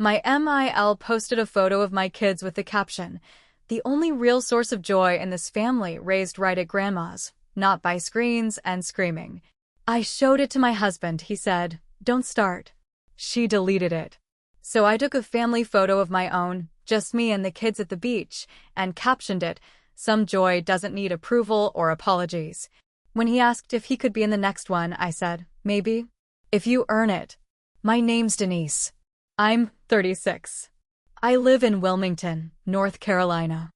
My MIL posted a photo of my kids with the caption, "The only real source of joy in this family raised right at grandma's, not by screens and screaming." I showed it to my husband. He said, "Don't start." She deleted it. So I took a family photo of my own, just me and the kids at the beach, and captioned it, "Some joy doesn't need approval or apologies." When he asked if he could be in the next one, I said, "Maybe. If you earn it." My name's Denise. I'm 36. I live in Wilmington, North Carolina.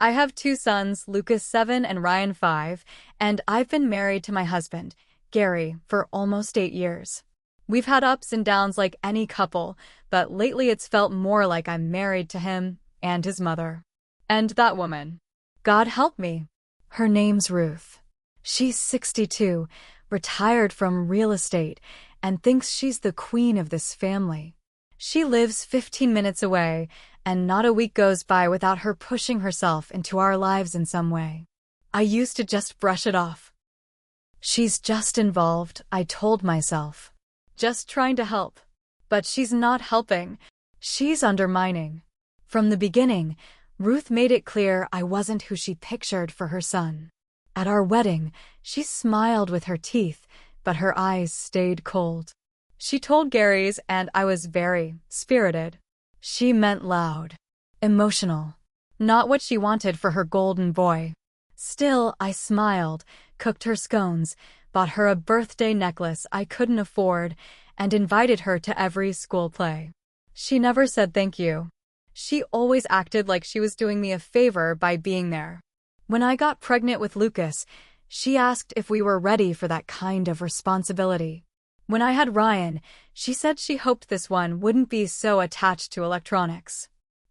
I have 2 sons, Lucas 7 and Ryan 5, and I've been married to my husband, Gary, for almost 8 years. We've had ups and downs like any couple, but lately it's felt more like I'm married to him and his mother. And that woman. God help me. Her name's Ruth. She's 62, retired from real estate, and thinks she's the queen of this family. She lives 15 minutes away, and not a week goes by without her pushing herself into our lives in some way. I used to just brush it off. She's just involved, I told myself. Just trying to help. But she's not helping. She's undermining. From the beginning, Ruth made it clear I wasn't who she pictured for her son. At our wedding, she smiled with her teeth, but her eyes stayed cold. She told Gary's, and I was very spirited. She meant loud, emotional, not what she wanted for her golden boy. Still, I smiled, cooked her scones, bought her a birthday necklace I couldn't afford, and invited her to every school play. She never said thank you. She always acted like she was doing me a favor by being there. When I got pregnant with Lucas, she asked if we were ready for that kind of responsibility. When I had Ryan, she said she hoped this one wouldn't be so attached to electronics.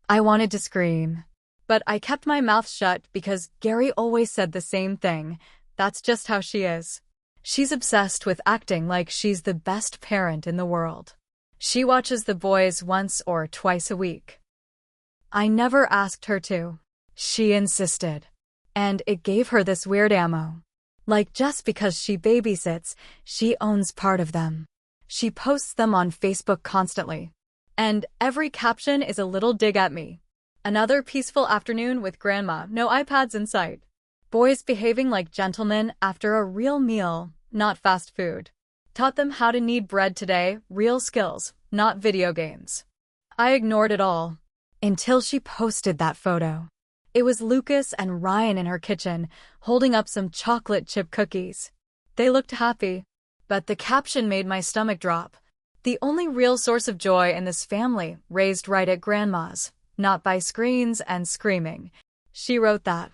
I wanted to scream, but I kept my mouth shut because Gary always said the same thing. That's just how she is. She's obsessed with acting like she's the best parent in the world. She watches the boys once or twice a week. I never asked her to. She insisted. And it gave her this weird ammo. Like just because she babysits, she owns part of them. She posts them on Facebook constantly. And every caption is a little dig at me. Another peaceful afternoon with grandma, no iPads in sight. Boys behaving like gentlemen after a real meal, not fast food. Taught them how to knead bread today, real skills, not video games. I ignored it all. Until she posted that photo. It was Lucas and Ryan in her kitchen, holding up some chocolate chip cookies. They looked happy, but the caption made my stomach drop. "The only real source of joy in this family raised right at grandma's, not by screens and screaming." She wrote that.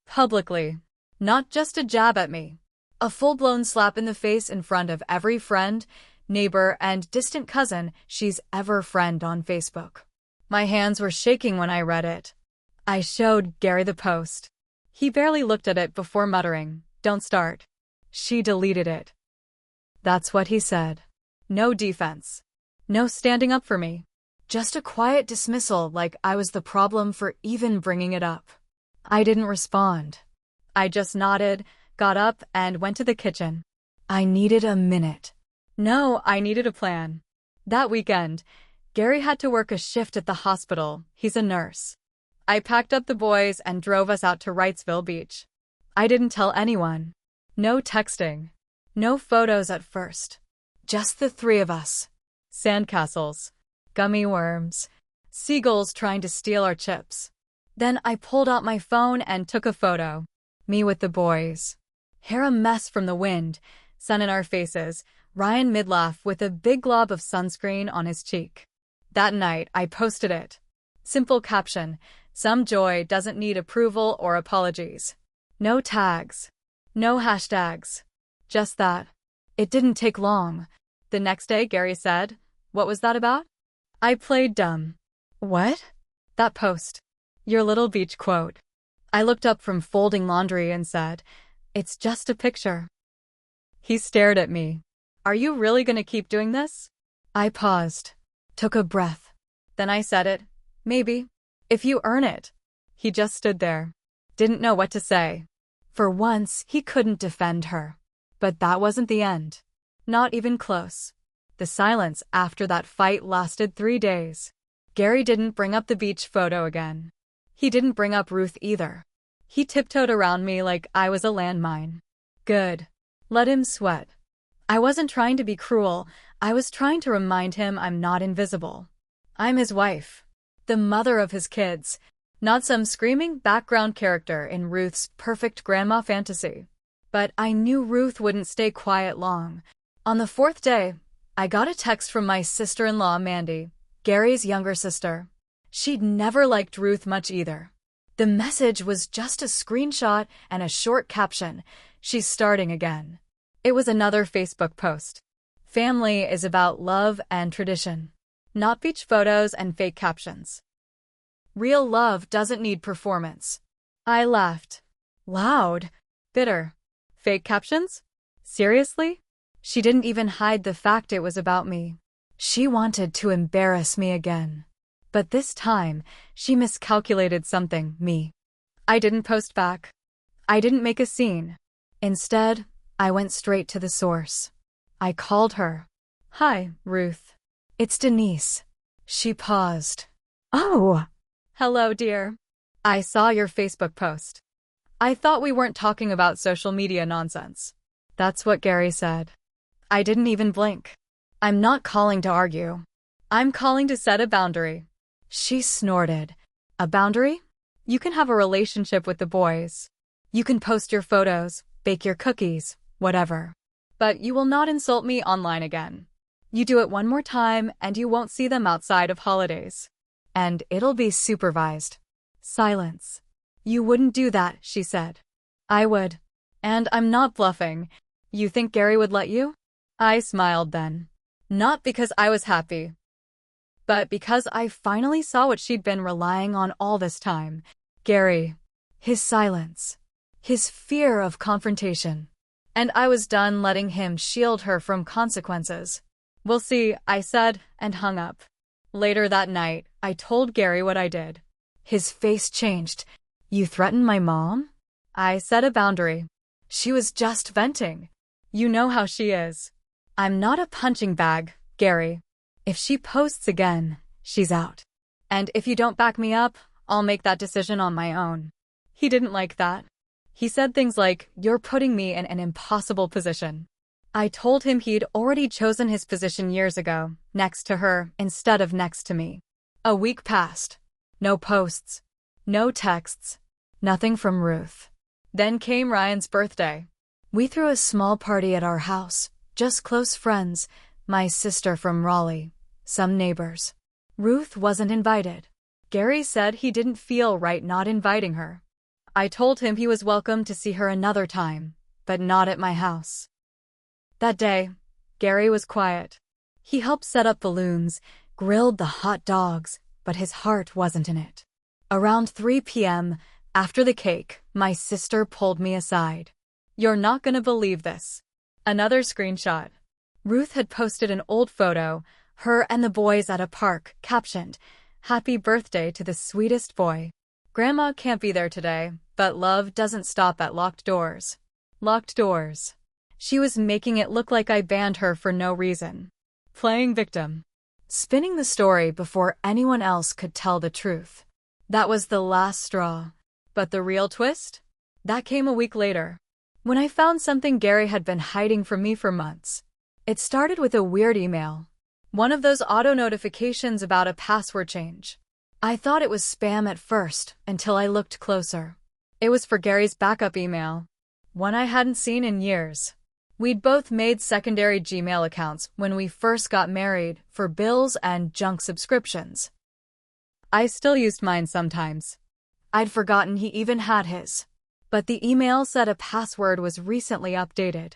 Publicly. Not just a jab at me. A full-blown slap in the face in front of every friend, neighbor, and distant cousin she's ever friend on Facebook. My hands were shaking when I read it. I showed Gary the post. He barely looked at it before muttering, "Don't start." She deleted it. That's what he said. No defense. No standing up for me. Just a quiet dismissal like I was the problem for even bringing it up. I didn't respond. I just nodded, got up, and went to the kitchen. I needed a minute. No, I needed a plan. That weekend, Gary had to work a shift at the hospital. He's a nurse. I packed up the boys and drove us out to Wrightsville Beach. I didn't tell anyone. No texting. No photos at first. Just the 3 of us. Sandcastles. Gummy worms. Seagulls trying to steal our chips. Then I pulled out my phone and took a photo. Me with the boys. Hair a mess from the wind. Sun in our faces. Ryan mid-laugh with a big glob of sunscreen on his cheek. That night, I posted it. Simple caption. Some joy doesn't need approval or apologies. No tags. No hashtags. Just that. It didn't take long. The next day, Gary said, "What was that about?" I played dumb. "What?" "That post. Your little beach quote." I looked up from folding laundry and said, "It's just a picture." He stared at me. "Are you really gonna keep doing this?" I paused. Took a breath. Then I said it. "Maybe. If you earn it." He just stood there. Didn't know what to say. For once, he couldn't defend her. But that wasn't the end. Not even close. The silence after that fight lasted 3 days. Gary didn't bring up the beach photo again. He didn't bring up Ruth either. He tiptoed around me like I was a landmine. Good. Let him sweat. I wasn't trying to be cruel. I was trying to remind him I'm not invisible. I'm his wife. The mother of his kids. Not some screaming background character in Ruth's perfect grandma fantasy. But I knew Ruth wouldn't stay quiet long. On the 4th day, I got a text from my sister-in-law, Mandy, Gary's younger sister. She'd never liked Ruth much either. The message was just a screenshot and a short caption. She's starting again. It was another Facebook post. Family is about love and tradition, not beach photos and fake captions. Real love doesn't need performance. I laughed. Loud. Bitter. Fake captions? Seriously? She didn't even hide the fact it was about me. She wanted to embarrass me again. But this time, she miscalculated something, me. I didn't post back. I didn't make a scene. Instead, I went straight to the source. I called her. Hi, Ruth. It's Denise. She paused. Oh. Hello, dear. I saw your Facebook post. I thought we weren't talking about social media nonsense. That's what Gary said. I didn't even blink. I'm not calling to argue. I'm calling to set a boundary. She snorted. A boundary? You can have a relationship with the boys. You can post your photos, bake your cookies, whatever. But you will not insult me online again. You do it one more time and you won't see them outside of holidays. And it'll be supervised. Silence. You wouldn't do that, she said. I would. And I'm not bluffing. You think Gary would let you? I smiled then. Not because I was happy, but because I finally saw what she'd been relying on all this time. Gary. His silence. His fear of confrontation. And I was done letting him shield her from consequences. We'll see, I said, and hung up. Later that night, I told Gary what I did. His face changed. You threatened my mom? I set a boundary. She was just venting. You know how she is. I'm not a punching bag, Gary. If she posts again, she's out. And if you don't back me up, I'll make that decision on my own. He didn't like that. He said things like, you're putting me in an impossible position. I told him he'd already chosen his position years ago, next to her instead of next to me. A week passed. No posts. No texts. Nothing from Ruth. Then came Ryan's birthday. We threw a small party at our house, just close friends, my sister from Raleigh, some neighbors. Ruth wasn't invited. Gary said he didn't feel right not inviting her. I told him he was welcome to see her another time, but not at my house. That day, Gary was quiet. He helped set up balloons, grilled the hot dogs, but his heart wasn't in it. Around 3 p.m., after the cake, my sister pulled me aside. You're not gonna believe this. Another screenshot. Ruth had posted an old photo, her and the boys at a park, captioned, "Happy birthday to the sweetest boy. Grandma can't be there today, but love doesn't stop at locked doors." Locked doors. She was making it look like I banned her for no reason. Playing victim. Spinning the story before anyone else could tell the truth. That was the last straw. But the real twist? That came a week later, when I found something Gary had been hiding from me for months. It started with a weird email. One of those auto notifications about a password change. I thought it was spam at first, until I looked closer. It was for Gary's backup email. One I hadn't seen in years. We'd both made secondary Gmail accounts when we first got married for bills and junk subscriptions. I still used mine sometimes. I'd forgotten he even had his. But the email said a password was recently updated.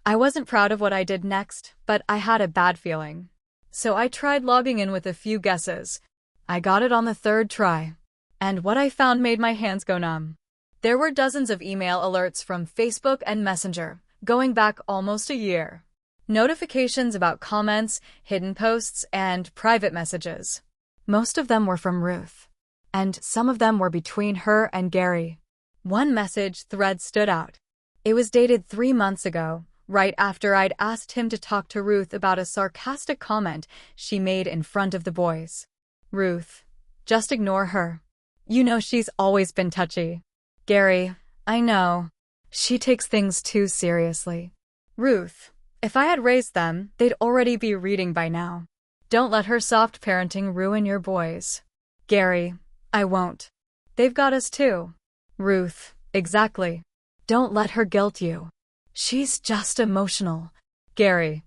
I wasn't proud of what I did next, but I had a bad feeling. So I tried logging in with a few guesses. I got it on the 3rd try. And what I found made my hands go numb. There were dozens of email alerts from Facebook and Messenger, going back almost a year. Notifications about comments, hidden posts, and private messages. Most of them were from Ruth. And some of them were between her and Gary. One message thread stood out. It was dated 3 months ago, right after I'd asked him to talk to Ruth about a sarcastic comment she made in front of the boys. Ruth. Just ignore her. You know she's always been touchy. Gary. I know. She takes things too seriously. Ruth. If I had raised them, they'd already be reading by now. Don't let her soft parenting ruin your boys. Gary. I won't. They've got us too. Ruth. Exactly. Don't let her guilt you. She's just emotional. Gary.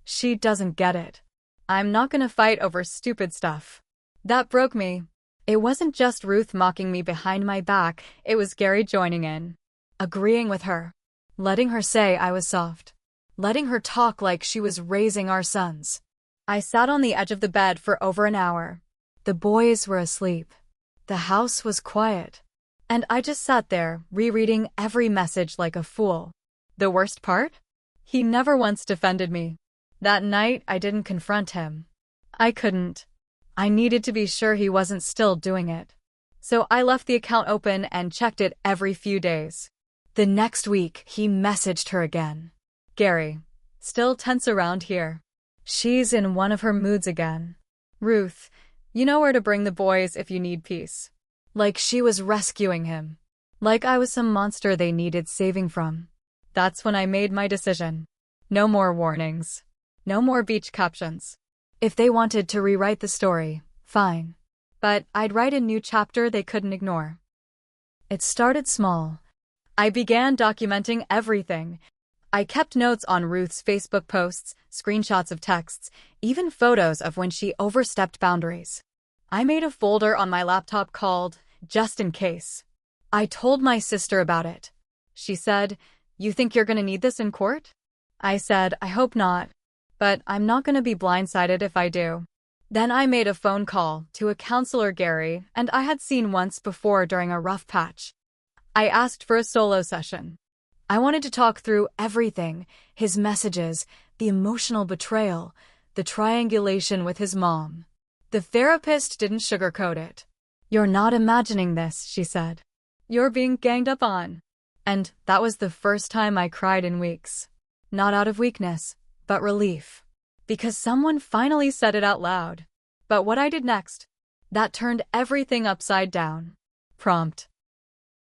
She doesn't get it. I'm not gonna fight over stupid stuff. That broke me. It wasn't just Ruth mocking me behind my back, it was Gary joining in. Agreeing with her. Letting her say I was soft. Letting her talk like she was raising our sons. I sat on the edge of the bed for over an hour. The boys were asleep. The house was quiet. And I just sat there, rereading every message like a fool. The worst part? He never once defended me. That night, I didn't confront him. I couldn't. I needed to be sure he wasn't still doing it. So I left the account open and checked it every few days. The next week, he messaged her again. Gary. Still tense around here. She's in one of her moods again. Ruth. You know where to bring the boys if you need peace. Like she was rescuing him. Like I was some monster they needed saving from. That's when I made my decision. No more warnings. No more beach captions. If they wanted to rewrite the story, fine. But I'd write a new chapter they couldn't ignore. It started small. I began documenting everything. I kept notes on Ruth's Facebook posts, screenshots of texts, even photos of when she overstepped boundaries. I made a folder on my laptop called Just in Case. I told my sister about it. She said, "You think you're gonna need this in court?" I said, "I hope not. But I'm not gonna be blindsided if I do." Then I made a phone call to a counselor Gary and I had seen once before during a rough patch. I asked for a solo session. I wanted to talk through everything, his messages, the emotional betrayal, the triangulation with his mom. The therapist didn't sugarcoat it. "You're not imagining this," she said. "You're being ganged up on." And that was the first time I cried in weeks. Not out of weakness, but relief. Because someone finally said it out loud. But what I did next, that turned everything upside down. Prompt.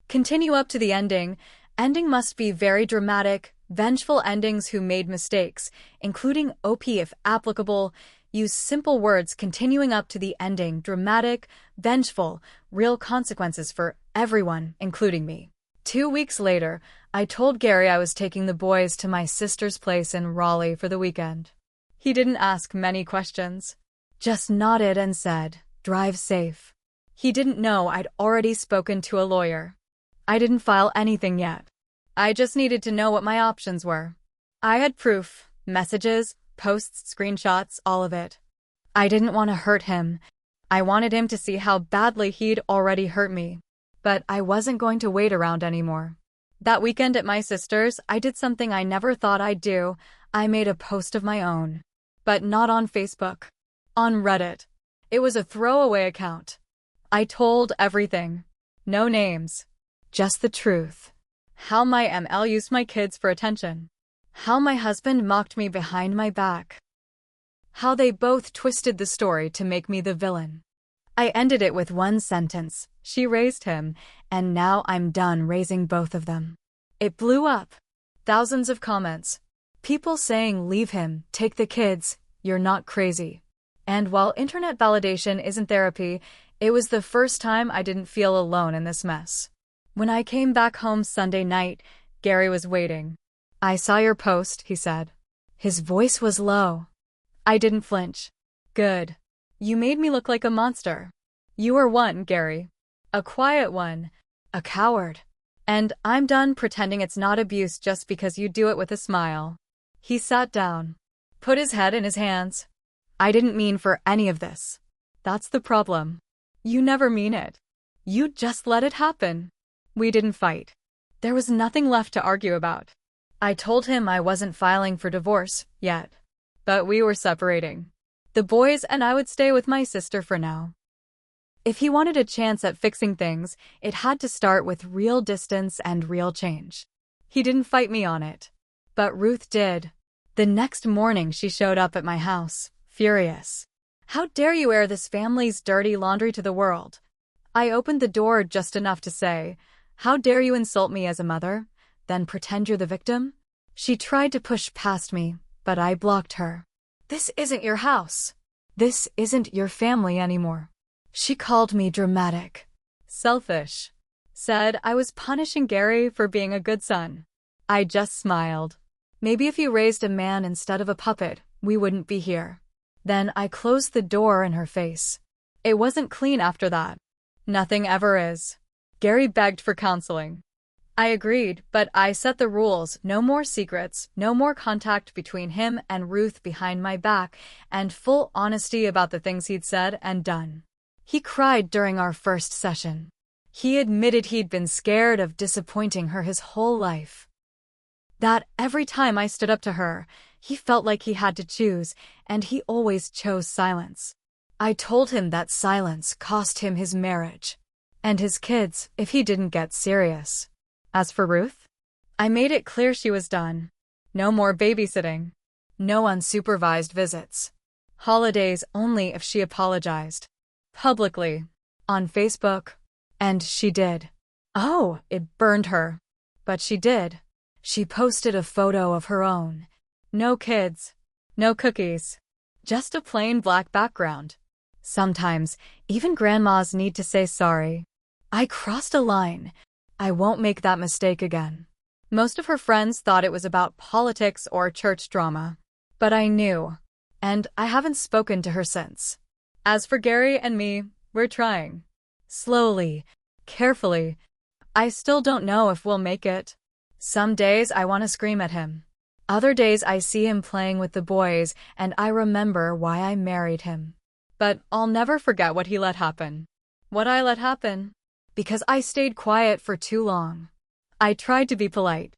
Continue up to the ending. Ending must be very dramatic, vengeful endings who made mistakes, including OP if applicable. Use simple words continuing up to the ending, dramatic, vengeful, real consequences for everyone, including me. 2 weeks later, I told Gary I was taking the boys to my sister's place in Raleigh for the weekend. He didn't ask many questions. Just nodded and said, "Drive safe." He didn't know I'd already spoken to a lawyer. I didn't file anything yet. I just needed to know what my options were. I had proof, messages, posts, screenshots, all of it. I didn't want to hurt him. I wanted him to see how badly he'd already hurt me. But I wasn't going to wait around anymore. That weekend at my sister's, I did something I never thought I'd do. I made a post of my own. But not on Facebook. On Reddit. It was a throwaway account. I told everything. No names. Just the truth. How my ML used my kids for attention. How my husband mocked me behind my back. How they both twisted the story to make me the villain. I ended it with one sentence. She raised him, and now I'm done raising both of them. It blew up. Thousands of comments. People saying, "Leave him, take the kids, you're not crazy." And while internet validation isn't therapy, it was the first time I didn't feel alone in this mess. When I came back home Sunday night, Gary was waiting. "I saw your post," he said. His voice was low. I didn't flinch. "Good. You made me look like a monster. You were one, Gary. A quiet one. A coward. And I'm done pretending it's not abuse just because you do it with a smile." He sat down. Put his head in his hands. "I didn't mean for any of this. That's the problem. You never mean it. You just let it happen." We didn't fight. There was nothing left to argue about. I told him I wasn't filing for divorce yet. But we were separating. The boys and I would stay with my sister for now. If he wanted a chance at fixing things, it had to start with real distance and real change. He didn't fight me on it. But Ruth did. The next morning she showed up at my house, furious. How dare you air this family's dirty laundry to the world? I opened the door just enough to say, how dare you insult me as a mother, then pretend you're the victim? She tried to push past me, but I blocked her. This isn't your house. This isn't your family anymore. She called me dramatic. Selfish. Said I was punishing Gary for being a good son. I just smiled. Maybe if you raised a man instead of a puppet, we wouldn't be here. Then I closed the door in her face. It wasn't clean after that. Nothing ever is. Gary begged for counseling. I agreed, but I set the rules: no more secrets, no more contact between him and Ruth behind my back, and full honesty about the things he'd said and done. He cried during our first session. He admitted he'd been scared of disappointing her his whole life. That every time I stood up to her, he felt like he had to choose, and he always chose silence. I told him that silence cost him his marriage and his kids if he didn't get serious. As for Ruth, I made it clear she was done. No more babysitting. No unsupervised visits. Holidays only if she apologized. Publicly. On Facebook. And she did. Oh, it burned her. But she did. She posted a photo of her own. No kids. No cookies. Just a plain black background. Sometimes, even grandmas need to say sorry. I crossed a line. I won't make that mistake again. Most of her friends thought it was about politics or church drama. But I knew. And I haven't spoken to her since. As for Gary and me, we're trying. Slowly. Carefully. I still don't know if we'll make it. Some days I want to scream at him. Other days I see him playing with the boys, and I remember why I married him. But I'll never forget what he let happen. What I let happen. Because I stayed quiet for too long. I tried to be polite.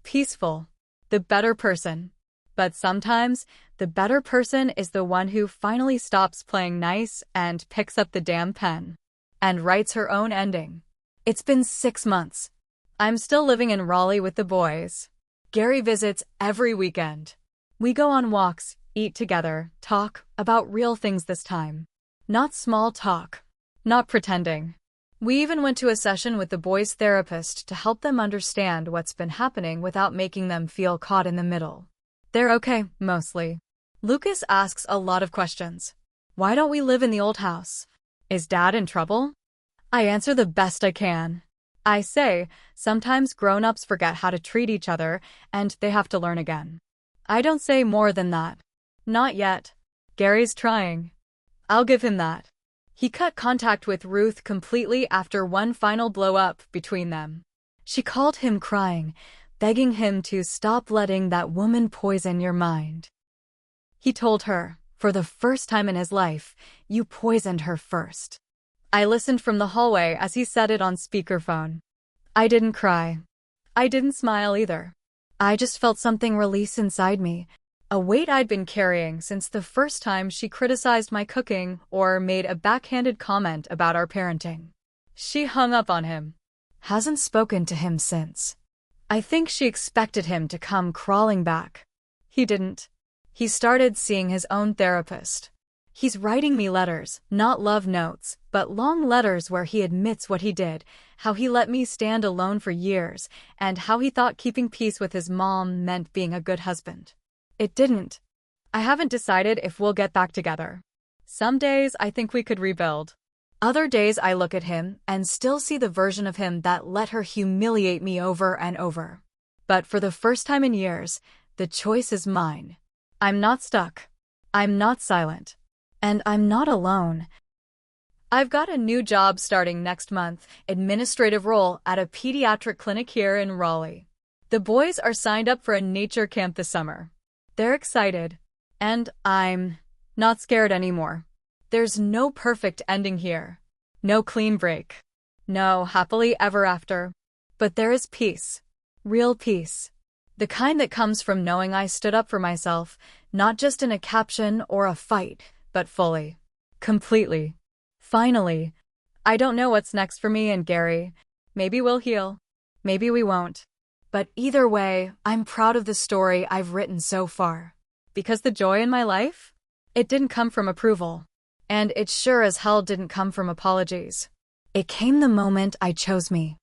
Peaceful. The better person. But sometimes, the better person is the one who finally stops playing nice and picks up the damn pen. And writes her own ending. It's been 6 months. I'm still living in Raleigh with the boys. Gary visits every weekend. We go on walks, eat together, talk about real things this time. Not small talk. Not pretending. We even went to a session with the boys' therapist to help them understand what's been happening without making them feel caught in the middle. They're okay, mostly. Lucas asks a lot of questions. Why don't we live in the old house? Is Dad in trouble? I answer the best I can. I say, sometimes grown-ups forget how to treat each other, and they have to learn again. I don't say more than that. Not yet. Gary's trying. I'll give him that. He cut contact with Ruth completely after one final blow-up between them. She called him crying, begging him to stop letting that woman poison your mind. He told her, for the first time in his life, you poisoned her first. I listened from the hallway as he said it on speakerphone. I didn't cry. I didn't smile either. I just felt something release inside me, a weight I'd been carrying since the first time she criticized my cooking or made a backhanded comment about our parenting. She hung up on him. Hasn't spoken to him since. I think she expected him to come crawling back. He didn't. He started seeing his own therapist. He's writing me letters, not love notes, but long letters where he admits what he did, how he let me stand alone for years, and how he thought keeping peace with his mom meant being a good husband. It didn't. I haven't decided if we'll get back together. Some days I think we could rebuild. Other days I look at him and still see the version of him that let her humiliate me over and over. But for the first time in years, the choice is mine. I'm not stuck. I'm not silent. And I'm not alone. I've got a new job starting next month, administrative role at a pediatric clinic here in Raleigh. The boys are signed up for a nature camp this summer. They're excited. And I'm not scared anymore. There's no perfect ending here. No clean break. No happily ever after. But there is peace. Real peace. The kind that comes from knowing I stood up for myself, not just in a caption or a fight, but fully. Completely. Finally. I don't know what's next for me and Gary. Maybe we'll heal. Maybe we won't. But either way, I'm proud of the story I've written so far. Because the joy in my life? It didn't come from approval. And it sure as hell didn't come from apologies. It came the moment I chose me.